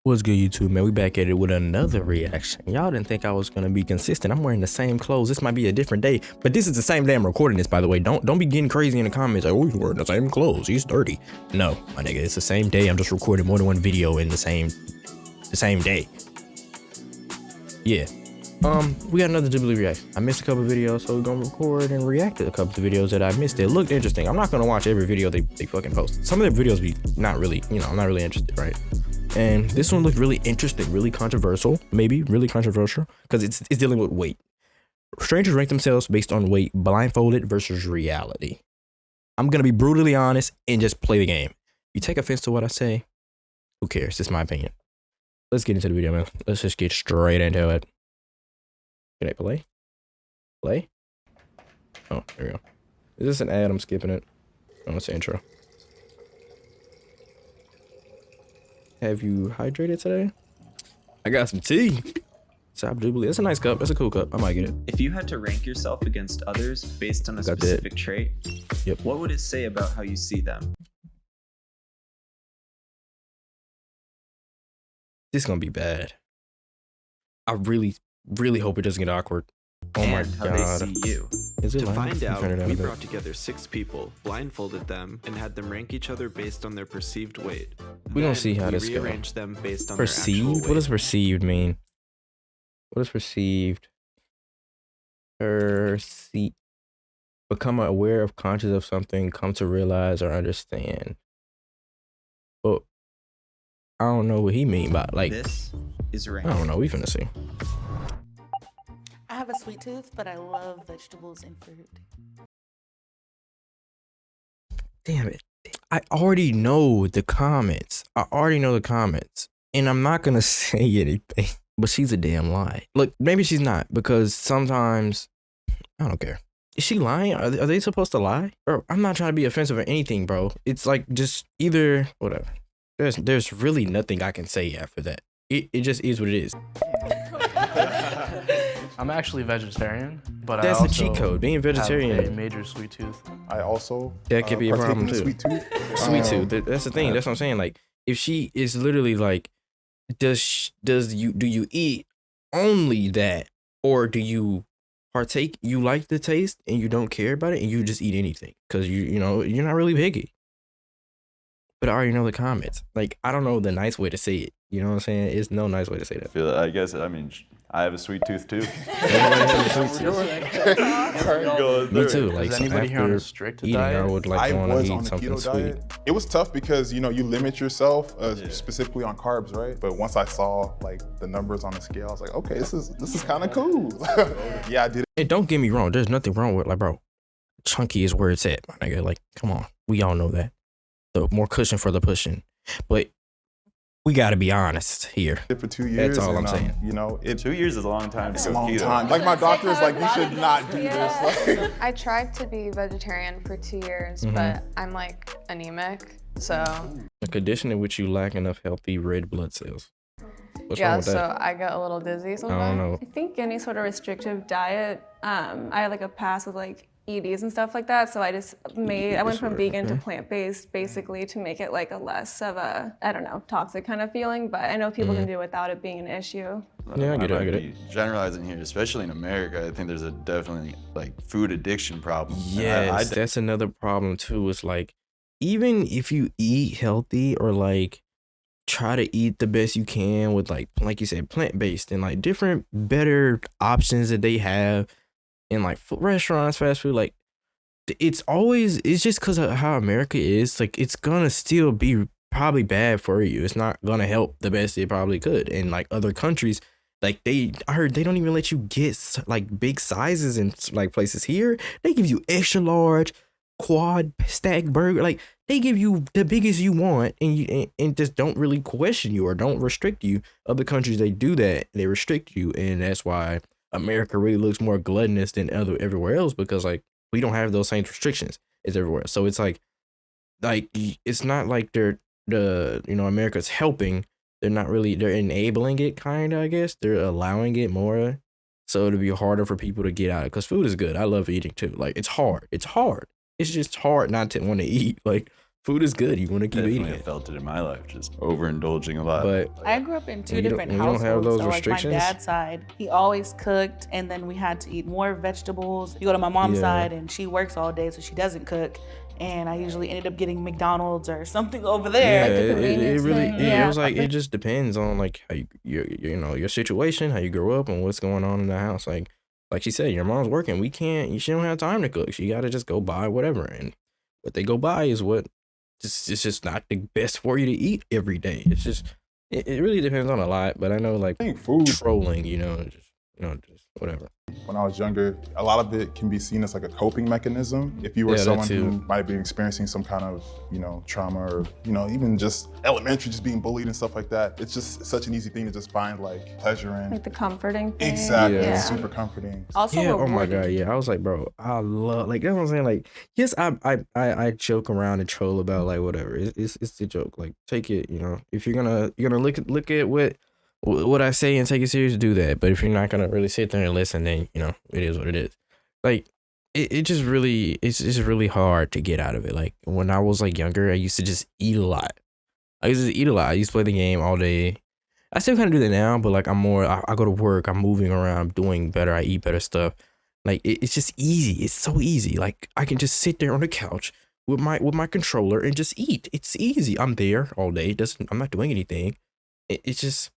What's good, YouTube, man? We back at it with another reaction. Y'all didn't think I was gonna be consistent. I'm wearing the same clothes. This might be a different day, but this is the same day I'm recording this, by the way. Don't be getting crazy in the comments like, oh, he's wearing the same clothes. He's dirty. No, my nigga, it's the same day. I'm just recording more than one video in the same day. Yeah. We got another Ghibli reaction. I missed a couple videos, so we're gonna record and react to a couple of videos that I missed. It looked interesting. I'm not gonna watch every video they fucking post. Some of their videos be not really, I'm not really interested, right? And this one looked really interesting, really controversial, maybe really controversial, because it's dealing with weight. Strangers rank themselves based on weight, blindfolded versus reality. I'm gonna be brutally honest and just play the game. You take offense to what I say, who cares? It's my opinion. Let's get into the video, man. Let's just get straight into it. Can I play? Play? Oh, there we go. Is this an ad? I'm skipping it. Oh, it's the intro. Have you hydrated today? I got some tea. Stop Jubilee. That's a nice cup. That's a cool cup. I might get it. If you had to rank yourself against others based on a specific trait, yep, what would it say about how you see them? This is gonna be bad. I really hope it doesn't get awkward. Oh and my how god. they see you. Is it To find out, we brought brought together 6 people, blindfolded them, and had them rank each other based on their perceived weight. We don't see how this goes. Rearranged them based on Perceived? their actual weight. What does perceived mean? What does perceived? Become aware of, conscious of something, come to realize or understand. But I don't know what he mean by, like, This is I rank. don't know. We finna see. I have a sweet tooth, but I love vegetables and fruit. Damn it. I already know the comments. And I'm not gonna say anything. But she's a damn lie. Look, maybe she's not, because sometimes I don't care. Is she lying? Are they supposed to lie? Or I'm not trying to be offensive or anything, bro. It's like just either whatever. There's really nothing I can say after that. It just is what it is. I'm actually vegetarian, but That's I a also cheat code. Being vegetarian, have a major sweet tooth. I also that could be a partake in problem the too. Sweet tooth. Sweet tooth. That's the thing. That's what I'm saying. Like, if she is literally like, do you eat only that, or do you partake? You like the taste and you don't care about it, and you just eat anything because you're not really picky. But I already know the comments. Like, I don't know the nice way to say it. You know what I'm saying? It's no nice way to say that. I guess, I mean, I have a sweet tooth too. Me too. Like, Is anybody here on after a strict eating, diet? I would like I want was to on eat the something keto sweet. diet. It was tough because you limit yourself specifically on carbs, right? But once I saw like the numbers on the scale, I was like, okay, this is kind of cool. Yeah, I did it. And don't get me wrong, there's nothing wrong with, like, bro, chunky is where it's at, my nigga. Like, come on, we all know that. The more cushion for the pushing, but we got to be honest here. For 2 years. That's all I'm saying. 2 years is a long time to It's a go long keto. time. Like, my doctor's like, you should not do this. Like, I tried to be vegetarian for 2 years, but I'm like anemic, so A condition in which you lack enough healthy red blood cells. What's wrong yeah, with that? so I get a little dizzy I sometimes. don't know. I think any sort of restrictive diet, I had like a past with like EDs and stuff like that, so I went from vegan to plant-based basically to make it like a less of a, I don't know, toxic kind of feeling, but I know people can do it without it being an issue. Yeah, I get might it. be generalizing here, especially in America. I think there's a definitely like food addiction problem. Yes, that's another problem too. It's like, even if you eat healthy or like try to eat the best you can with like you said, plant-based and like different better options that they have in like restaurants, fast food, like it's just because of how America is. Like, it's gonna still be probably bad for you. It's not gonna help the best it probably could. And like other countries, like I heard they don't even let you get like big sizes in like places. Here they give you extra large quad stack burger. Like, they give you the biggest you want, and you and just don't really question you or don't restrict you. Other countries, they do that. They restrict you, and that's why America really looks more gluttonous than everywhere else, because like we don't have those same restrictions as everywhere. So it's like it's not like America's helping. They're not really, they're enabling it, kind of, I guess. They're allowing it more, so it'll be harder for people to get out, because food is good. I love eating too. Like, it's hard. It's just hard not to want to eat. Like, food is good. You want to keep eating Definitely it. felt it in my life, just overindulging a lot. But I grew up in two when you different don't- when you don't households. have those so like restrictions- my dad's side, he always cooked, and then we had to eat more vegetables. You go to my mom's Yeah. side, and she works all day, so she doesn't cook. And I usually ended up getting McDonald's or something over yeah, there. it convenience really thing. it was like it just depends on like how you know your situation, how you grow up, and what's going on in the house. Like she said, your mom's working. She don't have time to cook. She got to just go buy whatever, and what they go buy is what it's just not the best for you to eat every day. It's just it really depends on a lot. But I know like I think food, trolling, just whatever. when I was younger, a lot of it can be seen as like a coping mechanism. If you were Yeah, that someone too. who might be experiencing some kind of, trauma or, even just elementary, just being bullied and stuff like that, it's just such an easy thing to just find like pleasure in. Like the comforting thing. Exactly, Yeah. it's super comforting. Also, Yeah, oh my rewarding. god, yeah. I was like, bro, I love like that's what I'm saying. Like, yes, I joke around and troll about like whatever. It's the joke. Like, take it, If you're gonna look at what I say and take it serious, do that. But if you're not gonna really sit there and listen, then it is what it is. Like, it's just really hard to get out of it. Like when I was like younger, I used to just eat a lot. I used to play the game all day. I still kind of do that now, but like I go to work, I'm moving around, I'm doing better, I eat better stuff. Like it's just easy. It's so easy. Like I can just sit there on the couch with my controller and just eat. It's easy. I'm there all day. I'm not doing anything. It's just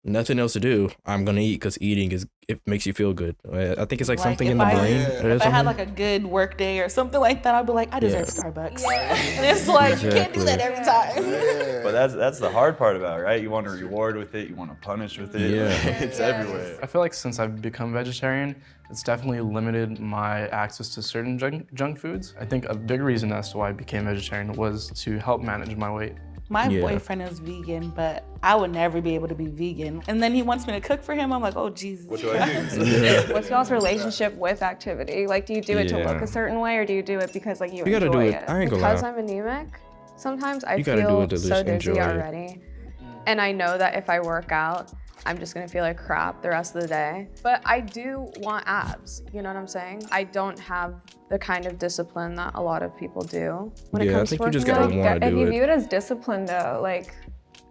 nothing else to do. I'm gonna eat because eating it makes you feel good. I think it's like something if in the I- brain. or If I had something. like a good work day or something like that, I'd be like, I deserve Yeah. Starbucks. And it's like, you can't do that every time. But that's the hard part about it, right? You want to reward with it, you want to punish with it. Yeah. It's everywhere. I feel like since I've become vegetarian, it's definitely limited my access to certain junk foods. I think a big reason as to why I became vegetarian was to help manage my weight. My Yeah. boyfriend is vegan, but I would never be able to be vegan. And then he wants me to cook for him. I'm like, oh, Jesus. What do I do? What's y'all's relationship with activity? Like, do you do it to look Yeah. a certain way, or do you do it because like you You gotta do enjoy it. it? I ain't gonna Because lie. I'm anemic, sometimes I You gotta do feel it to so just dizzy enjoy it. already. And I know that if I work out, I'm just gonna feel like crap the rest of the day. But I do want abs, you know what I'm saying? I don't have the kind of discipline that a lot of people do when it Yeah, I comes think to you just working gotta out. want to If do you it. view it as discipline though, like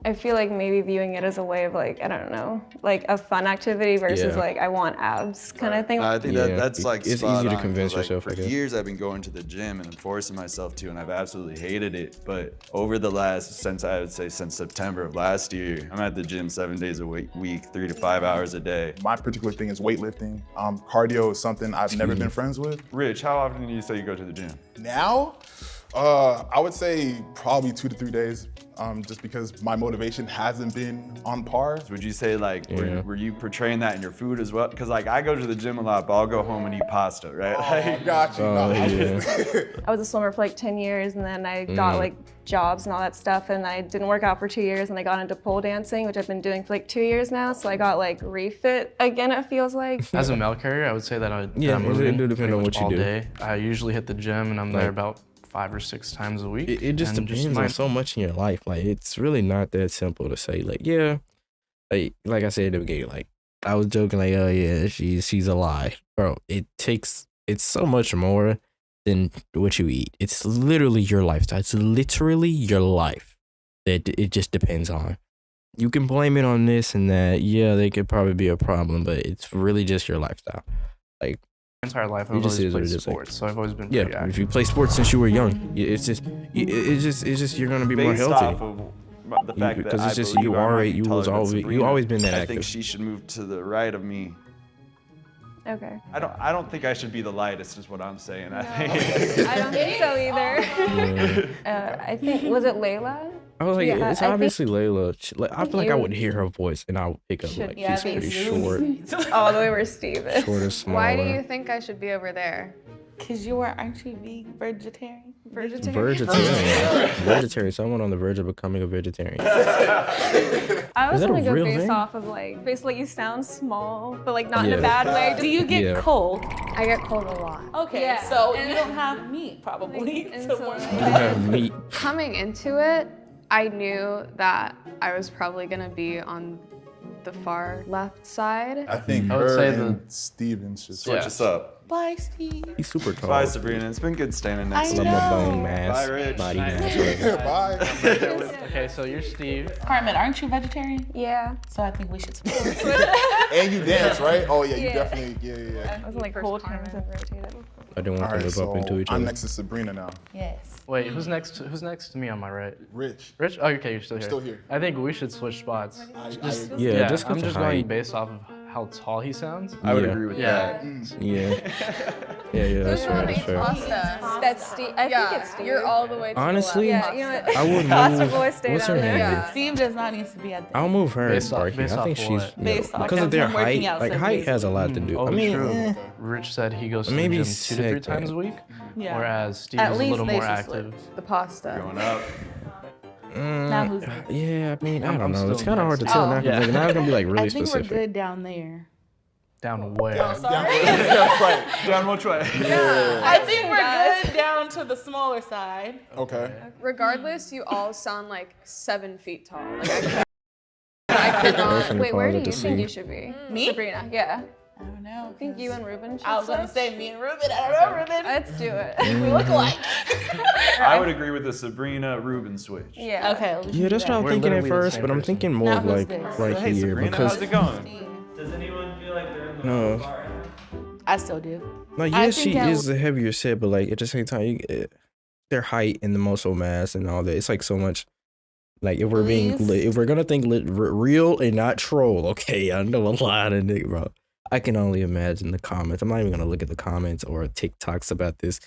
I feel like maybe viewing it as a way of like, I don't know, like a fun activity versus Yeah. like I want abs kind of thing. No, I think Yeah, that's like it's spot easy to on, convince 'cause, like, yourself, For I guess. years, I've been going to the gym and forcing myself to, and I've absolutely hated it. But over the since September of last year, I'm at the gym 7 days a week, 3 to 5 hours a day. My particular thing is weightlifting. Cardio is something I've never been friends with. Rich, how often do you say you go to the gym? Now, I would say probably 2 to 3 days, just because my motivation hasn't been on par. Would you say like Yeah. were you portraying that in your food as well? Because like I go to the gym a lot, but I'll go home and eat pasta, right? Like, Got you. Oh, No, yeah. I was a swimmer for like 10 years and then I got like jobs and all that stuff and I didn't work out for 2 years and I got into pole dancing, which I've been doing for like 2 years now. So I got like refit again, it feels like. As a mail carrier, I would say that I'm Yeah, it moving do depend pretty on much what you all do. day. I usually hit the gym and I'm Like- there about 5 or 6 times a week. It just and depends my- on so much in your life. Like it's really not that simple to say. Like yeah, like I said at the beginning. Like I was joking. Like oh yeah, she's a lie, bro. It's so much more than what you eat. It's literally your lifestyle. It's literally your life that it just depends on. You can blame it on this and that. Yeah, they could probably be a problem, but it's really just your lifestyle. Like. My entire life It I've just always is what played it is, like- sports, so I've always been Yeah, pretty active. if you play sports since you were young, it's just you're gonna be more based healthy. off of the fact that because it's I just believe you I'm already already you was taller than always Sabrina, you always been that I active. think she should move to the right of me. Okay. I don't think I should be the lightest, is what I'm saying. I think. I don't think so either. Yeah. I think, was it Layla? I was like, Yeah, it's I think- obviously Layla. I feel like I you- would hear her voice and I would pick up Should- like yeah, she's me pretty too. short, All the way where Steve is. short and smaller. Why do you think I should be over there? Because aren't you vegetarian? Vegetarian. Someone on the verge of becoming a vegetarian. I was Is that a gonna go real based thing? off of like, basically you sound small, but like not in Yeah. a bad way. Do you get Yeah. cold? I get cold a lot. Okay, Yeah. so And- you don't have meat probably. And So so, we're- like- You have meat. Coming into it, I knew that I was probably gonna be on the far left side. I think I would her say and Stevens should Switch us up. Bye, Steve. He's super tall. Bye, Sabrina. It's been good standing next I to you. know. Bone mass, Bye, Rich. body Nice. mass. Bye. Okay, so you're Steve. Carmen, aren't you vegetarian? Yeah. So I think we should switch. And you dance, right? Oh yeah, you Yeah. definitely. Yeah. I was like hold hands and rotate it. I didn't want All them right, to bump so into each I'm other. next to Sabrina now. Yes. Wait, who's next? Who's next to me on my right? Rich. Rich? Oh, okay, you're still here. Still here. I think we should switch spots. Yeah, just 'cause I'm of just height. going based off of how tall he sounds. I would Yeah. agree with Yeah. that. Yeah, that's fair. That's fair. Pasta. That's Steve. I think it's Steve. You're all the way to Honestly, the left. Yeah, you know what? I would Pasta move. boy, stay What's down her there. name? Yeah. Steve does not need to be at the I'll move her Based and off- Sparky. based I think off she's what? Based off because of him their working height. out Like 7 height days has a a lot week. to do. Oh, I mean, true. Rich said he goes to Maybe the gym 2 to 3 second. times a week, Yeah. whereas Steve At is a least little they more should active. The pasta. Going up. Now who's next? yeah. I mean, I I'm don't know. still It's kind of hard to next. tell Oh. now because Yeah. now it's gonna be like really I think specific. we're good down there. Down where? Down which way? I think we're good down to the smaller side. Okay. Regardless, you all sound like 7 feet tall. Like I could not. Open the Wait, where do closet you to think see. you should be? Me? Sabrina. Yeah. I don't know. I think you and Ruben should I was gonna switch. say me and Ruben. I don't know, Ruben. Let's do it. We look alike. I would agree with the Sabrina Rubin switch. Yeah. Okay. we can Yeah, do that's what I'm We're thinking at literally the first, same but I'm person. thinking more Now of who's like this? right Hey, here Sabrina, because how's it going? Does anyone feel like they're in the No. bar right now? I still do. like I yes, think she I is the heavier set, but like at the same time, their height and the muscle mass and all that, it's like so much. Like if we're being Please? if we're gonna think real and not troll, okay, I know a lot of niggas, bro. I can only imagine the comments. I'm not even gonna look at the comments or TikToks about this.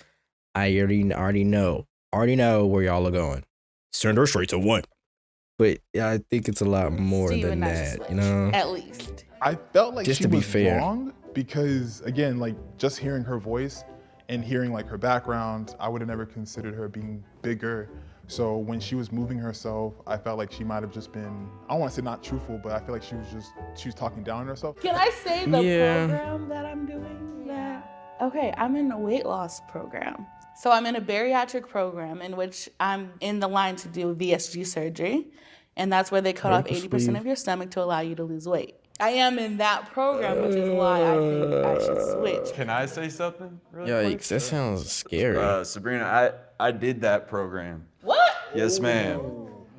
I already know where y'all are going. Send her straight to one. But yeah, I think it's a lot more Steve than and I should that, switch. you know. At least. I felt like Just she to be was fair. wrong because again, like just hearing her voice and hearing like her background, I would have never considered her being bigger. So when she was moving herself, I felt like she might have just been, I don't want to say not truthful, but I feel like she was talking down on herself. Can I say the Yeah. program that I'm doing? Okay, I'm in a weight loss program. So I'm in a bariatric program in which I'm in the line to do VSG surgery. And that's where they cut off 80% of your stomach to allow you to lose weight. I am in that program, which is why I think I should switch. Can I say something? Really quick? Yikes, that sounds scary. Sabrina, I did that program. What? Yes, ma'am.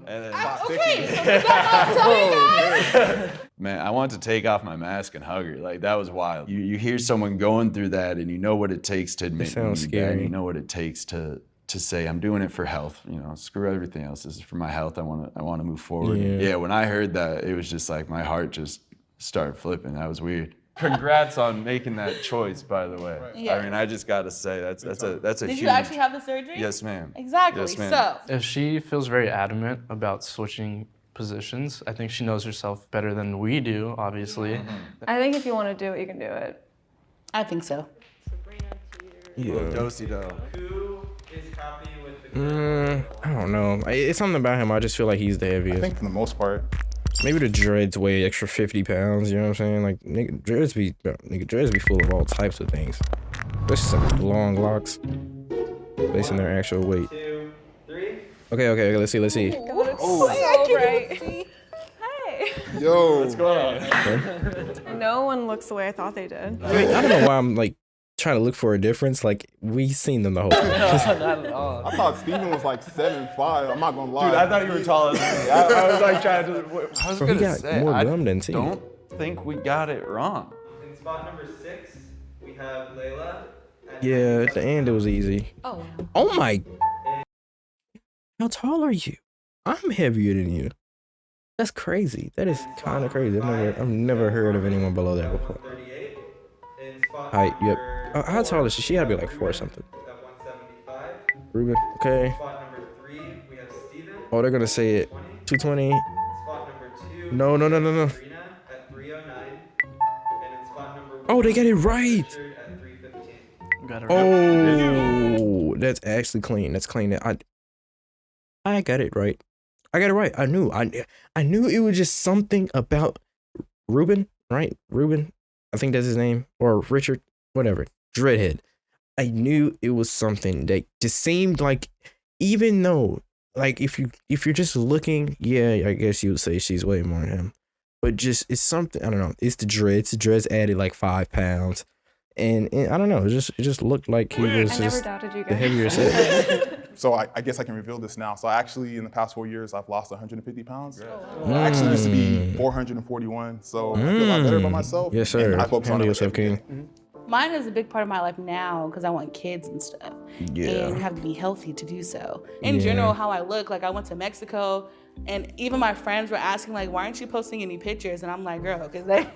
And then, Okay, so does that not tell you guys? man, I wanted to take off my mask and hug her. Like that was wild. You hear someone going through that, and you know what it takes to admit sounds you need that, and scary. you know what it takes to say I'm doing it for health. You know, screw everything else. This is for my health. I want to move forward. Yeah. Yeah. When I heard that, it was just like my heart just started flipping. That was weird. Congrats on making that choice, by the way. Yeah. I mean, I just got to say that's a Did huge. you actually have the surgery? Yes, ma'am. Exactly. Yes, ma'am. So If she feels very adamant about switching positions, I think she knows herself better than we do, obviously. I think if you want to do it, you can do it. I think so. Yeah. Do-si-do. Who is happy with the I don't know. It's something about him. I just feel like he's the I heaviest. think for the most part. Maybe the dreads weigh extra 50 pounds. You know what I'm saying? Like dreads be full of all types of things. Especially some long locks based on their actual weight. 2, 3? Okay. Let's see. Oh, so bright. Hey. Yo. What's going on? No one looks the way I thought they did. I don't know why I'm like trying to look for a difference. Like we seen them the whole time. Not at all. I thought Steven was like 7'5". I'm not gonna lie. Dude, I thought you were taller than me. I was like trying to. I was Bro, he gonna got say, more I gum than T. don't think we got it wrong. In spot number 6, we have Layla. Yeah, at the end it was easy. Oh. Oh my! How tall are you? I'm heavier than you. That's crazy. That is kind of crazy. I've never heard of anyone below that before. 38. In spot Height, yep. number How tall is she? She gotta be like 4 or something. we have 175. Ruben, okay. Spot number 3, we have Steven. Oh, they're gonna say it. 220. Spot number 2. No. Sabrina at 309. And in spot number 1, Oh, they got it right. Richard at 315. Got it right. Oh, that's actually clean. That's clean. I got it right. I got it right. I knew it was just something about Ruben, right? Ruben, I think that's his name, or Richard, whatever. Dreadhead. I knew it was something that just seemed like, even though, like, if you're just looking, yeah, I guess you would say she's way more than him. but just it's something I don't know. It's the dreads. The dreads added like 5 pounds, and I don't know. It just looked like he was I never just doubted you the guys. heavier set. So I guess I can reveal this now. So actually, in the past 4 years, I've lost 150 pounds. I actually used to be 441, so I feel a lot better about myself. Yes, sir. And I focus on Handle it yourself, every day. King. Mine is a big part of my life now because I want kids and stuff. Yeah. And you have to be healthy to do so. In Yeah. general, how I look, like I went to Mexico and even my friends were asking like, why aren't you posting any pictures? And I'm like, girl, because they're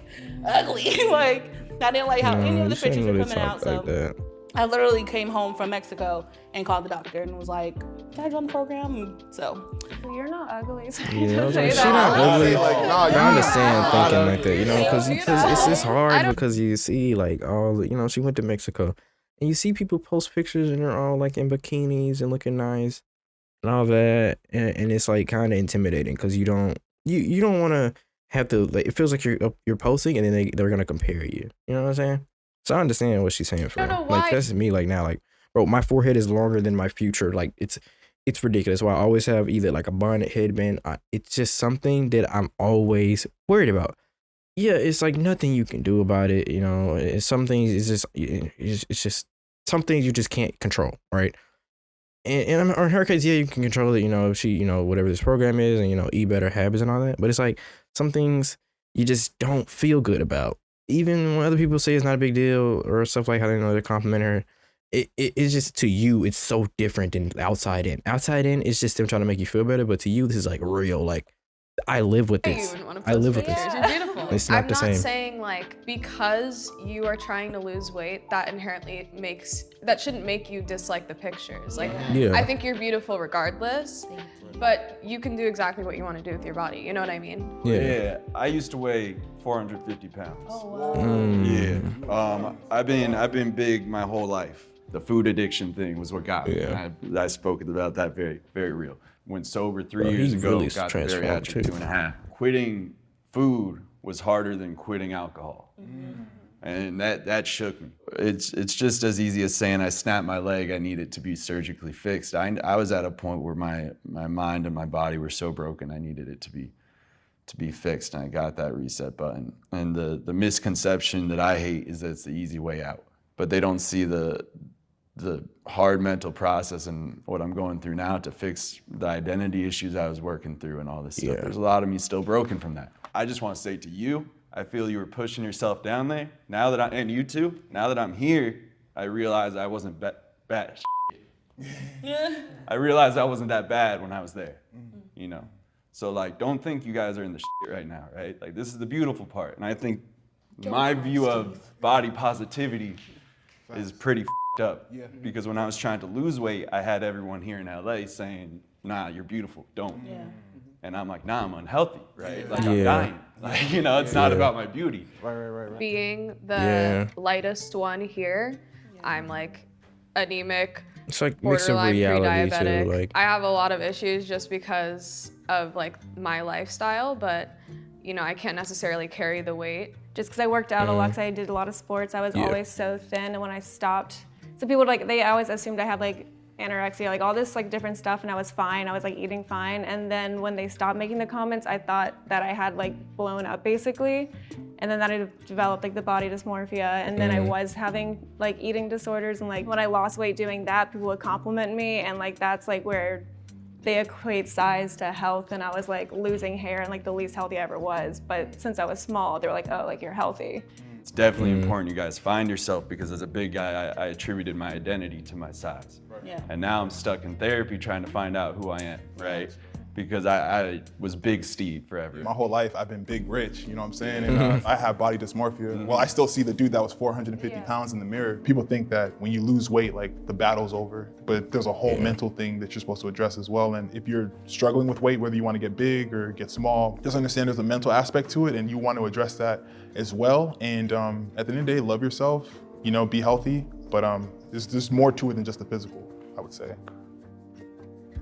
ugly. Like, I didn't like how any of the You shouldn't pictures were really coming out. talk like So that. I literally came home from Mexico and called the doctor and was like, can I join the program? And so. Well, you're not ugly. So Yeah, I was say like, she that. not ugly. Nah, I understand thinking like that, Thank because you. it's just I hard don't- because you see like all the, she went to Mexico and you see people post pictures and they're all like in bikinis and looking nice and all that, and it's like kind of intimidating because you don't want to have to, like, it feels like you're posting and then they're gonna compare you. You know what I'm saying? So I understand what she's saying. For I don't know like why- that's me. Like now, like bro, my forehead is longer than my future. Like it's ridiculous. Why I always have either like a bonnet, headband. It's just something that I'm always worried about. Yeah, it's like nothing you can do about it. It's some things. It's just some things you just can't control, right? And in her case, yeah, you can control it. If she, whatever this program is, and eat better habits and all that. But it's like some things you just don't feel good about. Even when other people say it's not a big deal or stuff like how they're complimenting her, it's just, to you, it's so different than outside in. Outside in, it's just them trying to make you feel better. But to you, this is like real. Like, I live with You this. wouldn't want to I post live with pictures. this. You're beautiful. It's not I'm the not same. saying like because you are trying to lose weight, that inherently shouldn't make you dislike the pictures. Like, Yeah. I think you're beautiful regardless, but you can do exactly what you want to do with your body. You know what I mean? Yeah. I used to weigh 450 pounds. Mm. Yeah. I've been big my whole life. The food addiction thing was what got me. Yeah. And I spoke about that very, very real. Went sober 3 Bro, he years ago, really got the transformed, bariatric too. 2.5. Quitting food was harder than quitting alcohol. And that shook me. It's just as easy as saying I snapped my leg, I needed to be surgically fixed. I was at a point where my mind and my body were so broken, I needed it to be fixed, and I got that reset button. And the misconception that I hate is that it's the easy way out. But they don't see the hard mental process and what I'm going through now to fix the identity issues I was working through and all this stuff. Yeah. There's a lot of me still broken from that. I just want to say to you, I feel you were pushing yourself down there. And you too, now that I'm here, I realize I wasn't bad. I realized I wasn't that bad when I was there, So like, don't think you guys are in the shit right now, right? Like, this is the beautiful part. And I think my view of body positivity is pretty f***ed up. Because when I was trying to lose weight, I had everyone here in LA saying, nah, you're beautiful, don't. And I'm like, nah, I'm unhealthy, right? Like, I'm Yeah. dying. Like, it's not about my beauty. Right. Being the Yeah. lightest one here, I'm like anemic, It's like mix of borderline reality pre-diabetic. too. Like, I have a lot of issues just because of like my lifestyle, but I can't necessarily carry the weight. Just because I worked out a lot, because I did a lot of sports, I was Yeah. always so thin. And when I stopped, so people they always assumed I had like anorexia, like all this like different stuff, and I was fine. I was like eating fine. And then when they stopped making the comments, I thought that I had like blown up basically. And then that I developed like the body dysmorphia. And then I was having like eating disorders. And like when I lost weight doing that, people would compliment me. And like that's like where they equate size to health, and I was like losing hair and like the least healthy I ever was. But since I was small, they were like, oh, like you're healthy. It's definitely important you guys find yourself, because as a big guy, I attributed my identity to my size. Yeah. And now I'm stuck in therapy trying to find out who I am, right? Because I was Big Steve forever. My whole life, I've been big rich, you know what I'm saying? And I have body dysmorphia. Well, I still see the dude that was 450 pounds in the mirror. People think that when you lose weight, like the battle's over, but there's a whole mental thing that you're supposed to address as well. And if you're struggling with weight, whether you want to get big or get small, just understand there's a mental aspect to it, and you want to address that as well. And at the end of the day, love yourself, be healthy, but there's more to it than just the physical, I would say.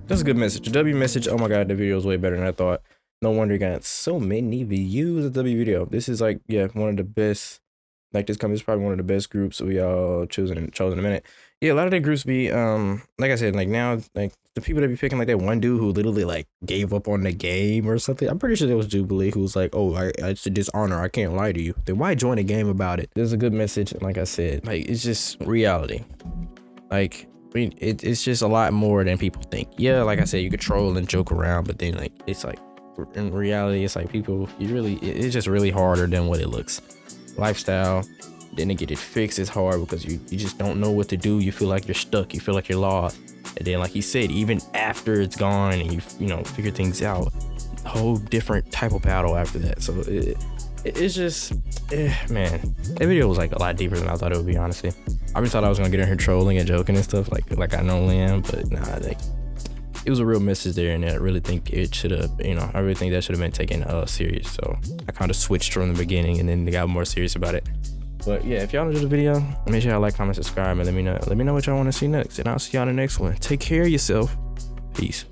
that's a good message. The W message, oh my God, the video is way better than I thought. No wonder you got so many views of the W video. This is like, one of the best Like this company is probably one of the best groups we all chosen in a minute. Yeah, a lot of the groups be like I said, like now, like the people that be picking like that one dude who literally like gave up on the game or something. I'm pretty sure it was Jubilee who was like, oh, it's a dishonor. I can't lie to you. Then why join a game about it? There's a good message. And like I said, like it's just reality. Like I mean, it's just a lot more than people think. Yeah, like I said, you could troll and joke around, but then like it's like in reality, it's like people, it's just really harder than what it looks. Lifestyle, then to get it fixed is hard because you just don't know what to do. You feel like you're stuck. You feel like you're lost. And then like he said, even after it's gone and you know figure things out, a whole different type of battle after that. So it's just man, that video was like a lot deeper than I thought it would be, honestly. I just thought I was gonna get in here trolling and joking and stuff like I normally am, but nah, like it was a real message there, and I really think it should have, you know, I really think that should have been taken serious. So I kind of switched from the beginning and then they got more serious about it. But yeah, if y'all enjoyed the video, make sure y'all like, comment, subscribe, and let me know what y'all want to see next. And I'll see y'all in the next one. Take care of yourself. Peace.